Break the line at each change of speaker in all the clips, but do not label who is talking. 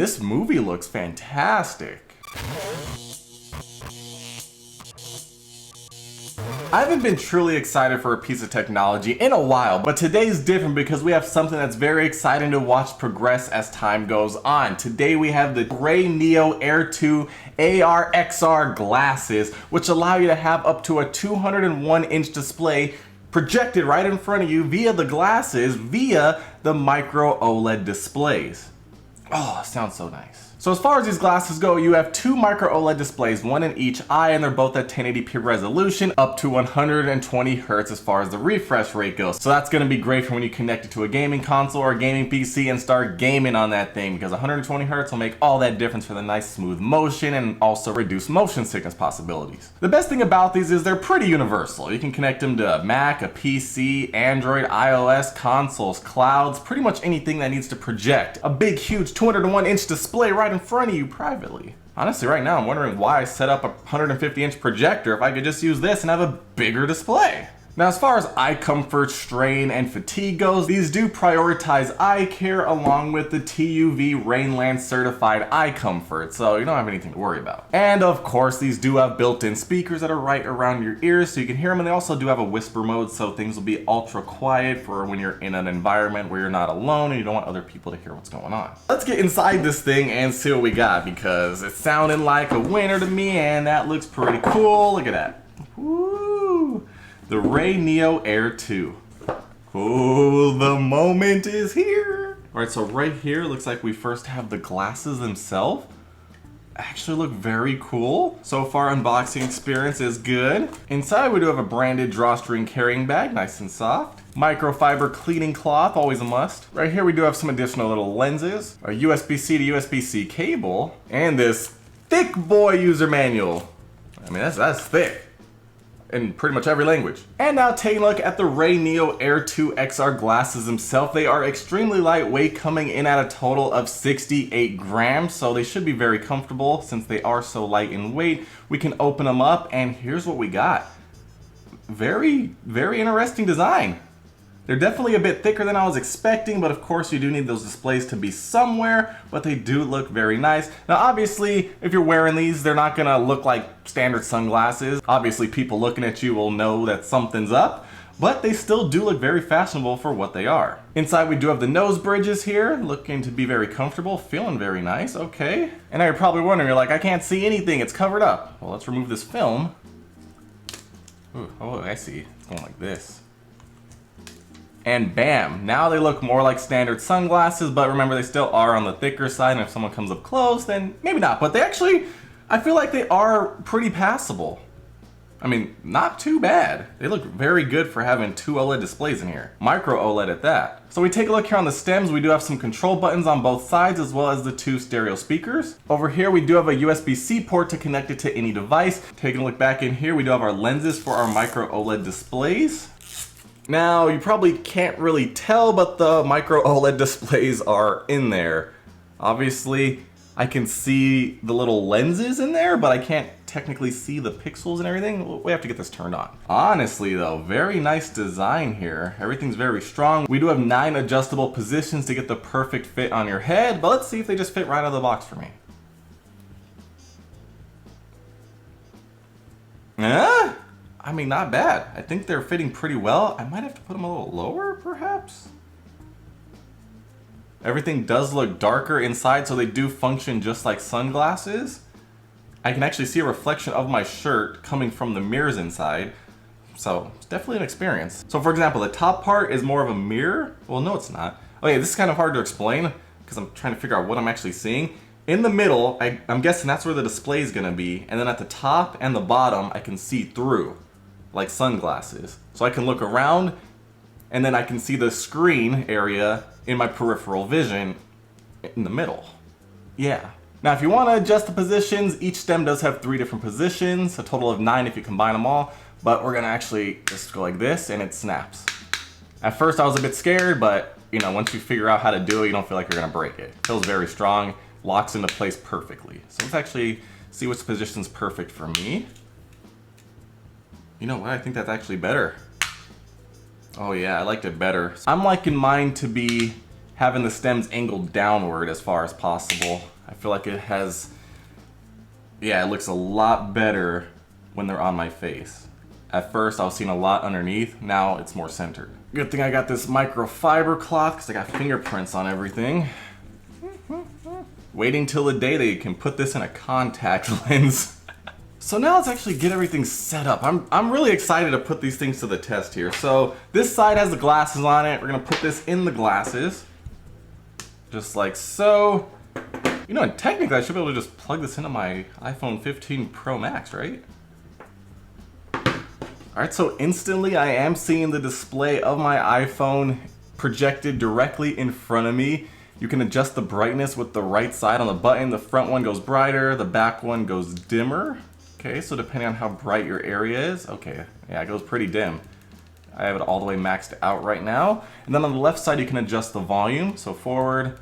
This movie looks fantastic. I haven't been truly excited for a piece of technology in a while, but today's different because we have something that's very exciting to watch progress as time goes on. Today we have the RayNeo Air 2 AR XR glasses, which allow you to have up to a 201-inch display projected right in front of you via the glasses, via the micro OLED displays. Oh, sounds so nice. So as far as these glasses go, you have two micro OLED displays, one in each eye, and they're both at 1080p resolution, up to 120 Hz as far as the refresh rate goes. So that's gonna be great for when you connect it to a gaming console or a gaming PC and start gaming on that thing, because 120 Hz will make all that difference for the nice smooth motion and also reduce motion sickness possibilities. The best thing about these is they're pretty universal. You can connect them to a Mac, a PC, Android, iOS, consoles, clouds, pretty much anything that needs to project a big, huge 201-inch display right in front of you privately. Honestly, right now I'm wondering why I set up a 150-inch projector if I could just use this and have a bigger display. Now, as far as eye comfort, strain, and fatigue goes, these do prioritize eye care along with the TUV Rainland certified eye comfort, so you don't have anything to worry about. And of course, these do have built-in speakers that are right around your ears so you can hear them, and they also do have a whisper mode, so things will be ultra quiet for when you're in an environment where you're not alone and you don't want other people to hear what's going on. Let's get inside this thing and see what we got, because it's sounding like a winner to me, and that looks pretty cool. Look at that. Woo! The RayNeo Air 2. Oh, the moment is here. All right, so right here, looks like we first have the glasses themselves. Actually look very cool. So far, unboxing experience is good. Inside, we do have a branded drawstring carrying bag, nice and soft. Microfiber cleaning cloth, always a must. Right here, we do have some additional little lenses, a USB-C to USB-C cable, and this thick boy user manual. I mean, that's thick. In pretty much every language. And now taking a look at the RayNeo Air 2 XR glasses themselves. They are extremely lightweight, coming in at a total of 68 grams, so they should be very comfortable since they are so light in weight. We can open them up, and here's what we got. Very, very interesting design. They're definitely a bit thicker than I was expecting, but of course you do need those displays to be somewhere, but they do look very nice. Now obviously, if you're wearing these, they're not gonna look like standard sunglasses. Obviously people looking at you will know that something's up, but they still do look very fashionable for what they are. Inside we do have the nose bridges here, looking to be very comfortable, feeling very nice, okay. And now you're probably wondering, you're like, I can't see anything, it's covered up. Well, let's remove this film. Ooh, oh, I see, it's going like this. And bam, now they look more like standard sunglasses, but remember they still are on the thicker side, and if someone comes up close, then maybe not. But they actually, I feel like they are pretty passable. I mean, not too bad. They look very good for having two OLED displays in here. Micro OLED at that. So we take a look here on the stems, we do have some control buttons on both sides as well as the two stereo speakers. Over here we do have a USB-C port to connect it to any device. Taking a look back in here, we do have our lenses for our micro OLED displays. Now, you probably can't really tell, but the micro OLED displays are in there. Obviously, I can see the little lenses in there, but I can't technically see the pixels and everything. We have to get this turned on. Honestly though, very nice design here. Everything's very strong. We do have 9 adjustable positions to get the perfect fit on your head, but let's see if they just fit right out of the box for me. I mean, not bad. I think they're fitting pretty well. I might have to put them a little lower, perhaps? Everything does look darker inside, so they do function just like sunglasses. I can actually see a reflection of my shirt coming from the mirrors inside. So, it's definitely an experience. So for example, the top part is more of a mirror. Well, no, it's not. Okay, this is kind of hard to explain because I'm trying to figure out what I'm actually seeing. In the middle, I'm guessing that's where the display is gonna be. And then at the top and the bottom, I can see through, like sunglasses. So I can look around and then I can see the screen area in my peripheral vision in the middle. Yeah. Now if you want to adjust the positions, each stem does have 3 different positions, a total of 9 if you combine them all, but we're gonna actually just go like this and it snaps. At first I was a bit scared, but you know, once you figure out how to do it, you don't feel like you're gonna break it. It feels very strong, locks into place perfectly. So let's actually see which position's perfect for me. You know what, I think that's actually better. Oh yeah, I liked it better. I'm liking mine to be having the stems angled downward as far as possible. I feel like it has, yeah, it looks a lot better when they're on my face. At first I was seeing a lot underneath, now it's more centered. Good thing I got this microfiber cloth because I got fingerprints on everything. Waiting till the day that you can put this in a contact lens. So now let's actually get everything set up. I'm really excited to put these things to the test here. So this side has the glasses on it. We're gonna put this in the glasses. Just like so. You know, and technically I should be able to just plug this into my iPhone 15 Pro Max, right? Alright, so instantly I am seeing the display of my iPhone projected directly in front of me. You can adjust the brightness with the right side on the button. The front one goes brighter, the back one goes dimmer. Okay, so depending on how bright your area is, okay, yeah, it goes pretty dim. I have it all the way maxed out right now. And then on the left side, you can adjust the volume. So forward,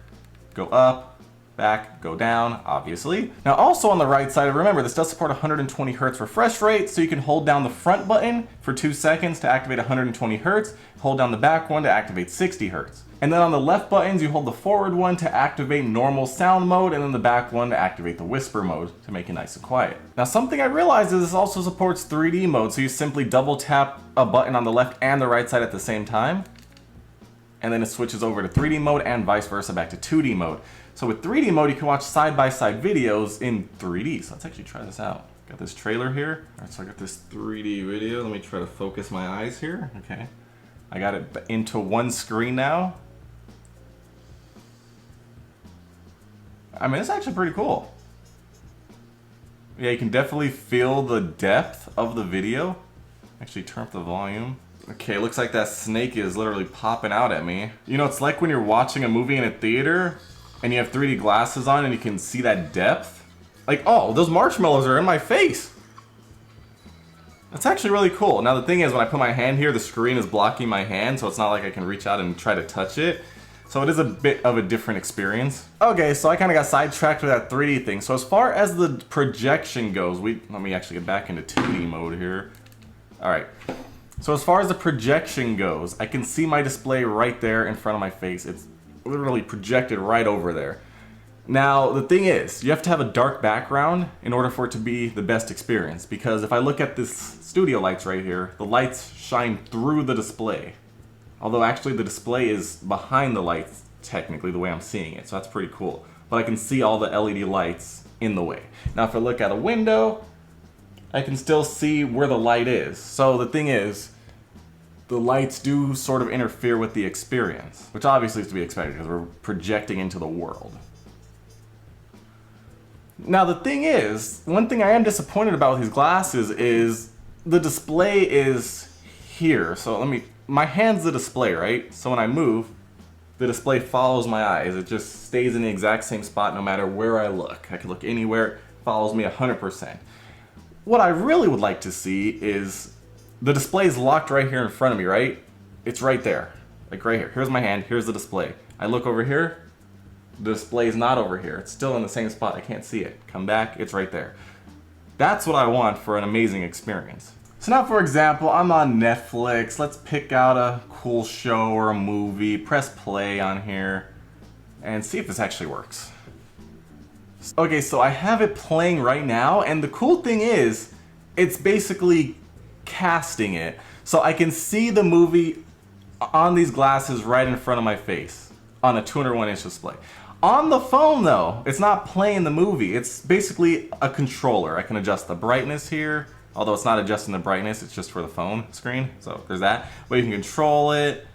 go up, back, go down, obviously. Now also on the right side, remember this does support 120 Hertz refresh rate, so you can hold down the front button for 2 seconds to activate 120 Hertz, hold down the back one to activate 60 Hertz. And then on the left buttons, you hold the forward one to activate normal sound mode, and then the back one to activate the whisper mode to make it nice and quiet. Now something I realized is this also supports 3D mode, so you simply double tap a button on the left and the right side at the same time, and then it switches over to 3D mode and vice versa back to 2D mode. So with 3D mode, you can watch side-by-side videos in 3D. So let's actually try this out. Got this trailer here. All right, so I got this 3D video. Let me try to focus my eyes here. Okay. I got it into one screen now. I mean, it's actually pretty cool. Yeah, you can definitely feel the depth of the video. Actually, turn up the volume. Okay, looks like that snake is literally popping out at me. You know, it's like when you're watching a movie in a theater and you have 3D glasses on and you can see that depth. Like, oh, those marshmallows are in my face. That's actually really cool. Now the thing is, when I put my hand here, the screen is blocking my hand, so it's not like I can reach out and try to touch it. So it is a bit of a different experience. Okay, so I kind of got sidetracked with that 3D thing. So as far as the projection goes, let me actually get back into 2D mode here. All right. So as far as the projection goes, I can see my display right there in front of my face. It's literally projected right over there. Now, the thing is, you have to have a dark background in order for it to be the best experience. Because if I look at this studio lights right here, the lights shine through the display. Although actually the display is behind the lights, technically, the way I'm seeing it. So that's pretty cool. But I can see all the LED lights in the way. Now if I look at a window, I can still see where the light is. So the thing is, the lights do sort of interfere with the experience. Which obviously is to be expected because we're projecting into the world. Now the thing is, one thing I am disappointed about with these glasses is the display is here. So my hand's the display, right? So when I move, the display follows my eyes. It just stays in the exact same spot no matter where I look. I can look anywhere, it follows me 100%. What I really would like to see is the display is locked right here in front of me, right? It's right there, like right here. Here's my hand, here's the display. I look over here, the display is not over here. It's still in the same spot, I can't see it. Come back, it's right there. That's what I want for an amazing experience. So now, for example, I'm on Netflix. Let's pick out a cool show or a movie, press play on here, and see if this actually works. Okay, so I have it playing right now, and the cool thing is, it's basically casting it. So I can see the movie on these glasses right in front of my face on a 201-inch display. On the phone though, it's not playing the movie. It's basically a controller. I can adjust the brightness here. Although it's not adjusting the brightness, it's just for the phone screen. So there's that. But you can control it,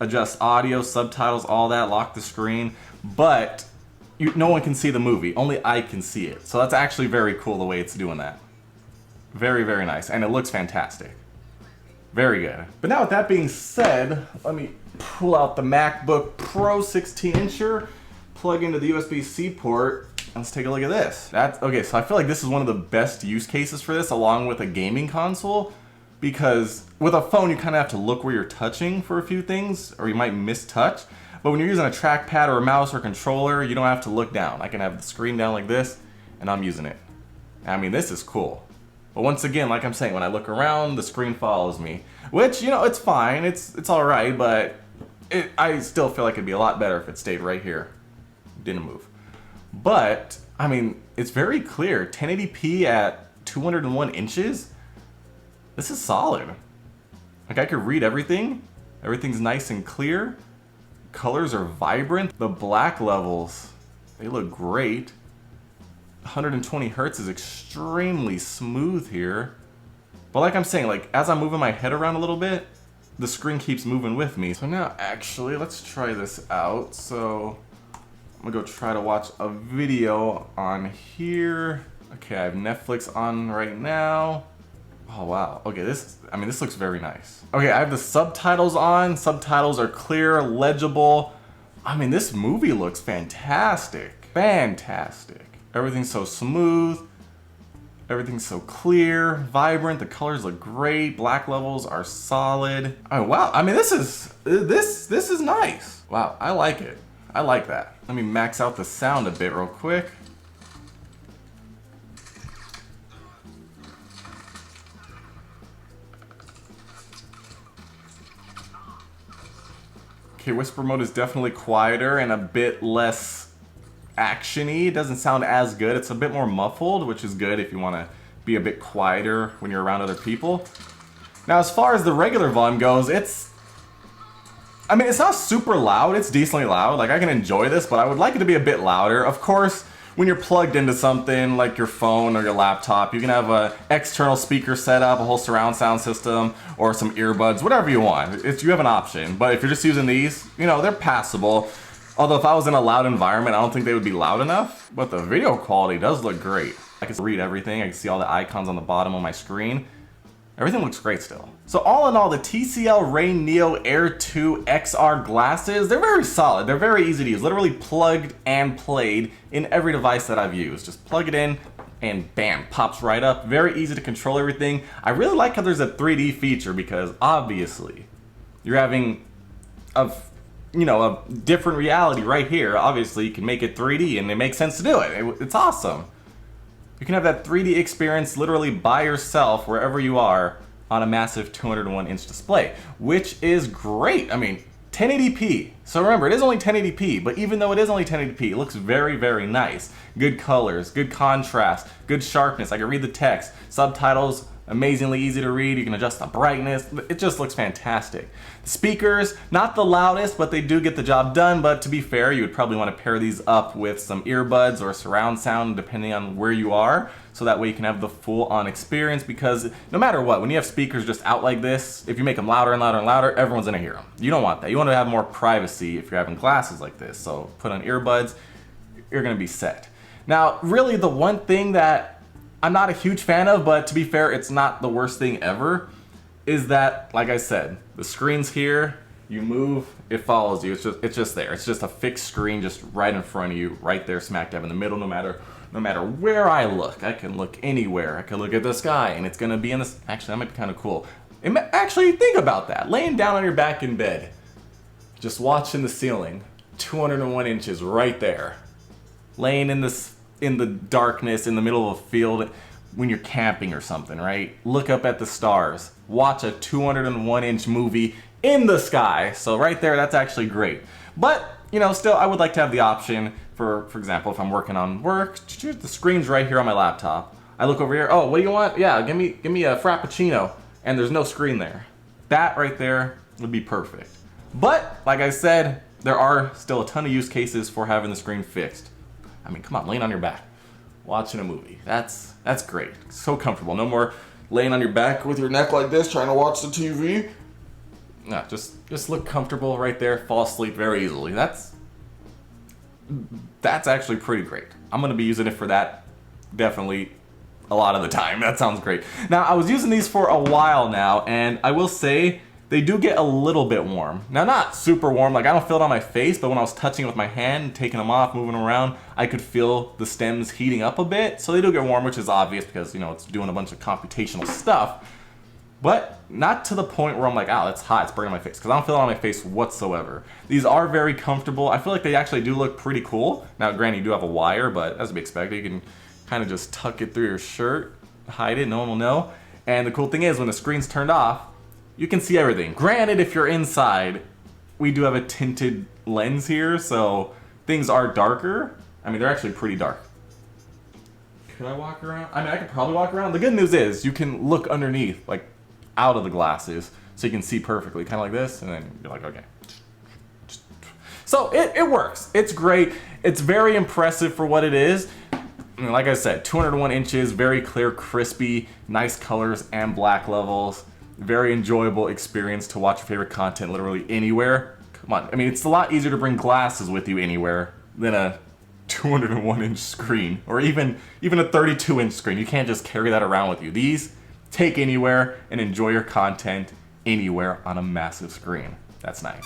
adjust audio, subtitles, all that, lock the screen. But no one can see the movie. Only I can see it. So that's actually very cool the way it's doing that. Very, very nice. And it looks fantastic. Very good. But now with that being said, let me pull out the MacBook Pro 16-incher, plug into the USB-C port. Let's take a look at this. Okay, so I feel like this is one of the best use cases for this, along with a gaming console, because with a phone you kind of have to look where you're touching for a few things, or you might mistouch. But when you're using a trackpad or a mouse or controller, you don't have to look down. I can have the screen down like this, and I'm using it. I mean, this is cool. But once again, like I'm saying, when I look around, the screen follows me. Which, you know, it's fine, it's all right, but I still feel like it'd be a lot better if it stayed right here. Didn't move. But, I mean, it's very clear. 1080p at 201 inches? This is solid. Like, I could read everything. Everything's nice and clear. Colors are vibrant. The black levels, they look great. 120 hertz is extremely smooth here. But like I'm saying, like, as I'm moving my head around a little bit, the screen keeps moving with me. So now, actually, let's try this out. So, I'm gonna go try to watch a video on here. Okay, I have Netflix on right now. Oh, wow. Okay, this looks very nice. Okay, I have the subtitles on. Subtitles are clear, legible. I mean, this movie looks fantastic. Fantastic. Everything's so smooth. Everything's so clear, vibrant. The colors look great. Black levels are solid. Oh, wow. I mean, this is nice. Wow, I like it. I like that. Let me max out the sound a bit real quick. Okay, whisper mode is definitely quieter and a bit less action-y. It doesn't sound as good. It's a bit more muffled, which is good if you want to be a bit quieter when you're around other people. Now, as far as the regular volume goes, it's not super loud. It's decently loud. Like, I can enjoy this, but I would like it to be a bit louder. Of course, when you're plugged into something like your phone or your laptop, you can have an external speaker set up, a whole surround sound system, or some earbuds, whatever you want. You have an option. But if you're just using these, you know, they're passable. Although if I was in a loud environment, I don't think they would be loud enough. But the video quality does look great. I can read everything. I can see all the icons on the bottom of my screen. Everything looks great still. So all in all, the TCL RayNeo Air 2 XR glasses, they're very solid. They're very easy to use. Literally plugged and played in every device that I've used. Just plug it in and bam, pops right up. Very easy to control everything. I really like how there's a 3D feature because obviously you're having a different reality right here. Obviously you can make it 3D and it makes sense to do it. It's awesome. You can have that 3D experience literally by yourself wherever you are on a massive 201-inch display, which is great. I mean, 1080p. So remember, it is only 1080p, but even though it is only 1080p, it looks very, very nice. Good colors, good contrast, good sharpness. I can read the text. Subtitles, amazingly easy to read. You can adjust the brightness. It just looks fantastic. The speakers, not the loudest, but they do get the job done. But to be fair, you would probably want to pair these up with some earbuds or surround sound depending on where you are. So that way you can have the full-on experience, because no matter what, when you have speakers just out like this, if you make them louder and louder and louder, everyone's gonna hear them. You don't want that. You want to have more privacy if you're having glasses like this. So put on earbuds, you're gonna be set. Now, really the one thing that I'm not a huge fan of, but to be fair, it's not the worst thing ever, is that, like I said, the screen's here, you move, it follows you. It's just there. It's just a fixed screen just right in front of you, right there smack dab in the middle, no matter where I look. I can look anywhere. I can look at the sky and it's gonna be in this. Actually, that might be kind of cool. Actually, think about that. Laying down on your back in bed, just watching the ceiling, 201 inches right there. Laying in the darkness in the middle of a field when you're camping or something, right? Look up at the stars. Watch a 201-inch movie in the sky. So right there, that's actually great. But, you know, still, I would like to have the option for example, if I'm working on work, the screen's right here on my laptop. I look over here, oh, what do you want? Yeah, give me a Frappuccino, and there's no screen there. That right there would be perfect. But, like I said, there are still a ton of use cases for having the screen fixed. I mean, come on, laying on your back, watching a movie. That's great. So comfortable. No more laying on your back with your neck like this, trying to watch the TV. No, just look comfortable right there, fall asleep very easily. That's actually pretty great. I'm gonna be using it for that definitely a lot of the time. That sounds great. Now, I was using these for a while now, and I will say they do get a little bit warm. Now, not super warm, like I don't feel it on my face, but when I was touching it with my hand, taking them off, moving around, I could feel the stems heating up a bit. So they do get warm, which is obvious because, you know, it's doing a bunch of computational stuff. But not to the point where I'm like, oh, it's hot, it's burning my face, because I don't feel it on my face whatsoever. These are very comfortable. I feel like they actually do look pretty cool. Now, granted, you do have a wire, but as to be expected, you can kind of just tuck it through your shirt, hide it, no one will know. And the cool thing is, when the screen's turned off, you can see everything. Granted, if you're inside, we do have a tinted lens here, so things are darker. I mean, they're actually pretty dark. Could I walk around? I mean, I could probably walk around. The good news is you can look underneath, like out of the glasses, so you can see perfectly, kind of like this, and then you're like, okay. So it works. It's great. It's very impressive for what it is. And like I said, 201 inches, very clear, crispy, nice colors and black levels. Very enjoyable experience to watch your favorite content literally anywhere. Come on, I mean, it's a lot easier to bring glasses with you anywhere than a 201 inch screen, or even a 32 inch screen. You can't just carry that around with you. These take anywhere and enjoy your content anywhere on a massive screen. That's nice.